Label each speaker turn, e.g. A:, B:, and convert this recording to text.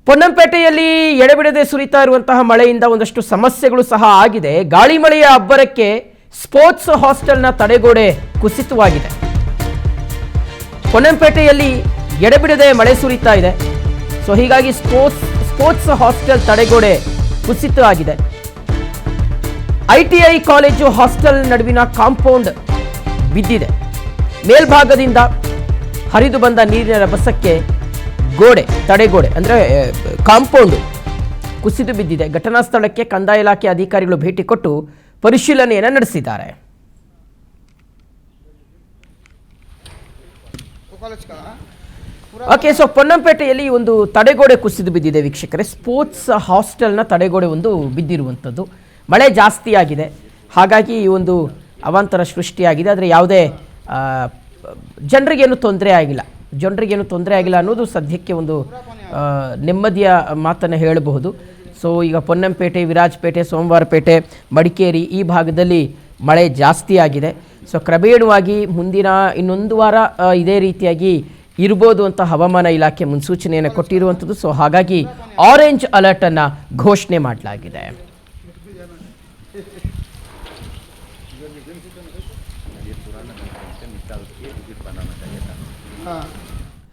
A: ಪೊನ್ನಂಪೇಟೆಯಲ್ಲಿ ಎಡೆಬಿಡದೆ ಸುರಿತಾ ಇರುವಂತಹ ಮಳೆಯಿಂದ ಒಂದಷ್ಟು ಸಮಸ್ಯೆಗಳು ಸಹ ಆಗಿದೆ. ಗಾಳಿ ಮಳೆಯ ಅಬ್ಬರಕ್ಕೆ ಸ್ಪೋರ್ಟ್ಸ್ ಹಾಸ್ಟೆಲ್ನ ತಡೆಗೋಡೆ ಕುಸಿತವಾಗಿದೆ. ಪೊನ್ನಂಪೇಟೆಯಲ್ಲಿ ಎಡೆಬಿಡದೆ ಮಳೆ ಸುರಿತಾ ಇದೆ. ಸೊ ಹೀಗಾಗಿ ಸ್ಪೋರ್ಟ್ಸ್ ಹಾಸ್ಟೆಲ್ ತಡೆಗೋಡೆ ಕುಸಿತ ಆಗಿದೆ. ITI ಕಾಲೇಜು ಹಾಸ್ಟೆಲ್ ನಡುವಿನ ಕಾಂಪೌಂಡ್ ಬಿದ್ದಿದೆ. ಮೇಲ್ಭಾಗದಿಂದ ಹರಿದು ಬಂದ ನೀರಿನ ರಭಸಕ್ಕೆ ತಡೆಗೋಡೆ ಅಂದರೆ ಕಾಂಪೌಂಡ್ ಕುಸಿದು ಬಿದ್ದಿದೆ. ಘಟನಾ ಸ್ಥಳಕ್ಕೆ ಕಂದಾಯ ಇಲಾಖೆ ಅಧಿಕಾರಿಗಳು ಭೇಟಿ ಕೊಟ್ಟು ಪರಿಶೀಲನೆಯನ್ನು ನಡೆಸಿದ್ದಾರೆ. ಓಕೆ, ಸೊ ಪೊನ್ನಂಪೇಟೆಯಲ್ಲಿ ಒಂದು ತಡೆಗೋಡೆ ಕುಸಿದು ಬಿದ್ದಿದೆ ವೀಕ್ಷಕರೇ. ಸ್ಪೋರ್ಟ್ಸ್ ಹಾಸ್ಟೆಲ್ನ ತಡೆಗೋಡೆ ಒಂದು ಬಿದ್ದಿರುವಂಥದ್ದು. ಮಳೆ ಜಾಸ್ತಿ ಆಗಿದೆ, ಹಾಗಾಗಿ ಈ ಒಂದು ಅವಾಂತರ ಸೃಷ್ಟಿಯಾಗಿದೆ. ಆದರೆ ಯಾವುದೇ ಜನರಿಗೇನು ತೊಂದರೆ ಆಗಿಲ್ಲ ಅನ್ನೋದು ಸದ್ಯಕ್ಕೆ ಒಂದು ನೆಮ್ಮದಿಯ ಮಾತನ್ನು ಹೇಳಬಹುದು. ಸೊ ಈಗ ಪೊನ್ನಂಪೇಟೆ, ವಿರಾಜಪೇಟೆ, ಸೋಮವಾರಪೇಟೆ, ಮಡಿಕೇರಿ ಈ ಭಾಗದಲ್ಲಿ ಮಳೆ ಜಾಸ್ತಿ ಆಗಿದೆ. ಸೊ ಕ್ರಮೇಣವಾಗಿ ಮುಂದಿನ ಇನ್ನೊಂದು ವಾರ ಇದೇ ರೀತಿಯಾಗಿ ಇರ್ಬೋದು ಅಂತ ಹವಾಮಾನ ಇಲಾಖೆ ಮುನ್ಸೂಚನೆಯನ್ನು ಕೊಟ್ಟಿರುವಂಥದ್ದು. ಸೊ ಹಾಗಾಗಿ ಆರೆಂಜ್ ಅಲರ್ಟನ್ನು ಘೋಷಣೆ ಮಾಡಲಾಗಿದೆ.